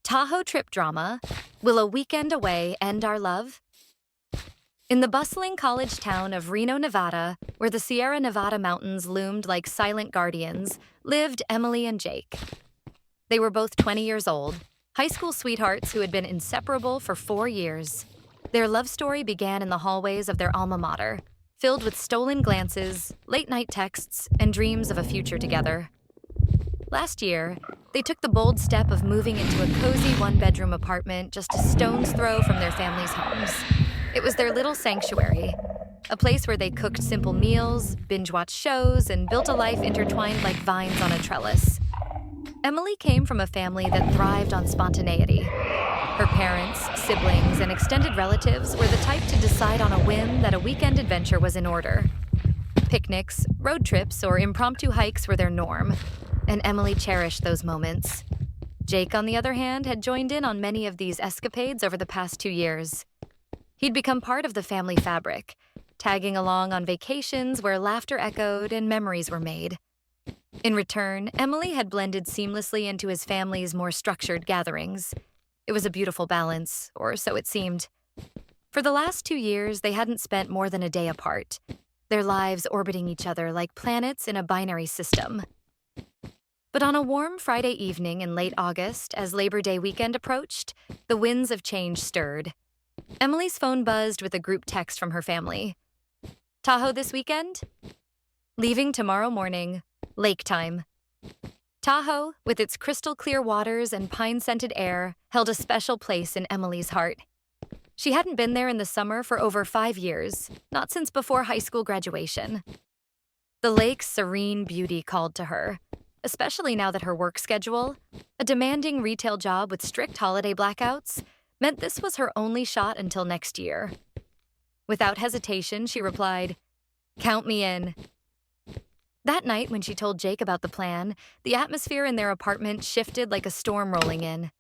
Tahoe trip drama. Will a weekend away end our love? In the bustling college town of Reno, Nevada, where the Sierra Nevada mountains loomed like silent guardians, lived Emily and Jake. They were both 20 years old, high school sweethearts who had been inseparable for 4 years. Their love story began in the hallways of their alma mater, filled with stolen glances, late-night texts, and dreams of a future together. Last year, they took the bold step of moving into a cozy one-bedroom apartment just a stone's throw from their family's homes. It was their little sanctuary, a place where they cooked simple meals, binge-watched shows, and built a life intertwined like vines on a trellis. Emily came from a family that thrived on spontaneity. Her parents, siblings, and extended relatives were the type to decide on a whim that a weekend adventure was in order. Picnics, road trips, or impromptu hikes were their norm, and Emily cherished those moments. Jake, on the other hand, had joined in on many of these escapades over the past 2 years. He'd become part of the family fabric, tagging along on vacations where laughter echoed and memories were made. In return, Emily had blended seamlessly into his family's more structured gatherings. It was a beautiful balance, or so it seemed. For the last 2 years, they hadn't spent more than a day apart, their lives orbiting each other like planets in a binary system. But on a warm Friday evening in late August, as Labor Day weekend approached, the winds of change stirred. Emily's phone buzzed with a group text from her family. Tahoe this weekend? Leaving tomorrow morning. Lake time. Tahoe, with its crystal-clear waters and pine-scented air, held a special place in Emily's heart. She hadn't been there in the summer for over 5 years, not since before high school graduation. The lake's serene beauty called to her, especially now that her work schedule, a demanding retail job with strict holiday blackouts, meant this was her only shot until next year. Without hesitation, she replied, "Count me in." That night, when she told Jake about the plan, the atmosphere in their apartment shifted like a storm rolling in.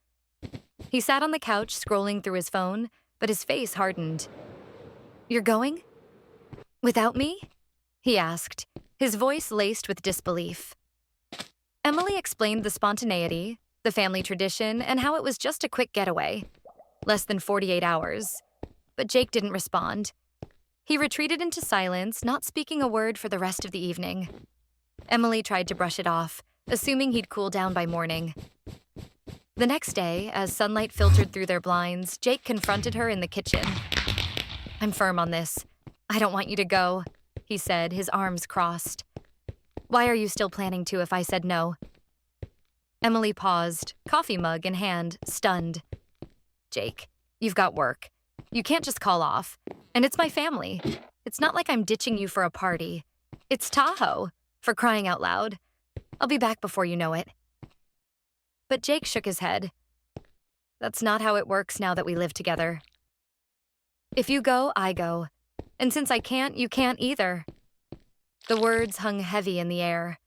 He sat on the couch scrolling through his phone, but his face hardened. "You're going? Without me?" he asked, his voice laced with disbelief. Emily explained the spontaneity, the family tradition, and how it was just a quick getaway. Less than 48 hours. But Jake didn't respond. He retreated into silence, not speaking a word for the rest of the evening. Emily tried to brush it off, assuming he'd cool down by morning. The next day, as sunlight filtered through their blinds, Jake confronted her in the kitchen. "I'm firm on this. I don't want you to go," he said, his arms crossed. "Why are you still planning to if I said no?" Emily paused, coffee mug in hand, stunned. "Jake, you've got work. You can't just call off. And it's my family. It's not like I'm ditching you for a party. It's Tahoe, for crying out loud. I'll be back before you know it." But Jake shook his head. "That's not how it works now that we live together. If you go, I go. And since I can't, you can't either." The words hung heavy in the air.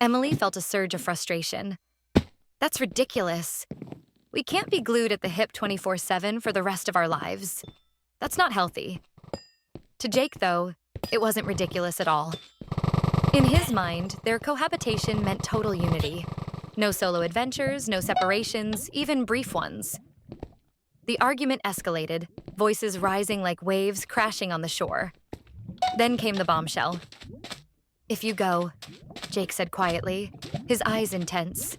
Emily felt a surge of frustration. "That's ridiculous. We can't be glued at the hip 24/7 for the rest of our lives. That's not healthy." To Jake, though, it wasn't ridiculous at all. In his mind, their cohabitation meant total unity. No solo adventures, no separations, even brief ones. The argument escalated, voices rising like waves crashing on the shore. Then came the bombshell. "If you go," Jake said quietly, his eyes intense,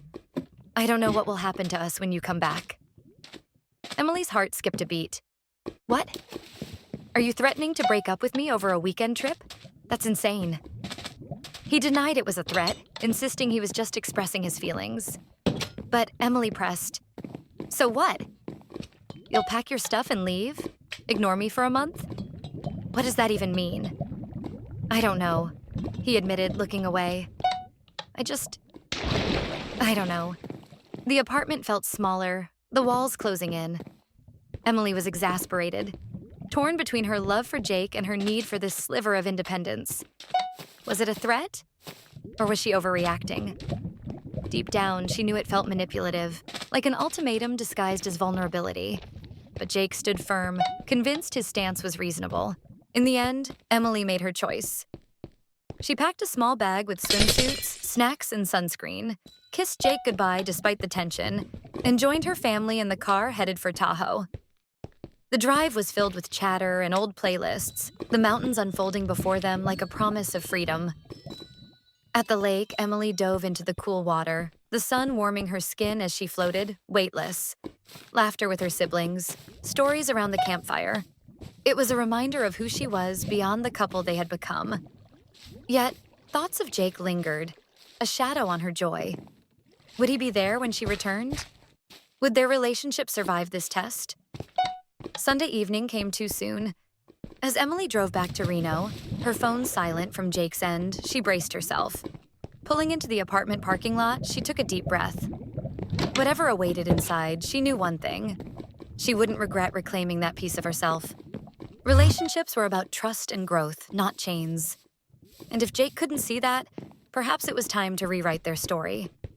"I don't know what will happen to us when you come back." Emily's heart skipped a beat. "What? Are you threatening to break up with me over a weekend trip? That's insane." He denied it was a threat, insisting he was just expressing his feelings. But Emily pressed, "So what? You'll pack your stuff and leave? Ignore me for a month? What does that even mean?" "I don't know," he admitted, looking away. I don't know." The apartment felt smaller, the walls closing in. Emily was exasperated, torn between her love for Jake and her need for this sliver of independence. Was it a threat? Or was she overreacting? Deep down, she knew it felt manipulative, like an ultimatum disguised as vulnerability. But Jake stood firm, convinced his stance was reasonable. In the end, Emily made her choice. She packed a small bag with swimsuits, snacks, and sunscreen, kissed Jake goodbye despite the tension, and joined her family in the car headed for Tahoe. The drive was filled with chatter and old playlists, the mountains unfolding before them like a promise of freedom. At the lake, Emily dove into the cool water, the sun warming her skin as she floated, weightless. Laughter with her siblings, stories around the campfire. It was a reminder of who she was beyond the couple they had become. Yet, thoughts of Jake lingered, a shadow on her joy. Would he be there when she returned? Would their relationship survive this test? Sunday evening came too soon. As Emily drove back to Reno, her phone silent from Jake's end, she braced herself. Pulling into the apartment parking lot, she took a deep breath. Whatever awaited inside, she knew one thing. She wouldn't regret reclaiming that piece of herself. Relationships were about trust and growth, not chains. And if Jake couldn't see that, perhaps it was time to rewrite their story.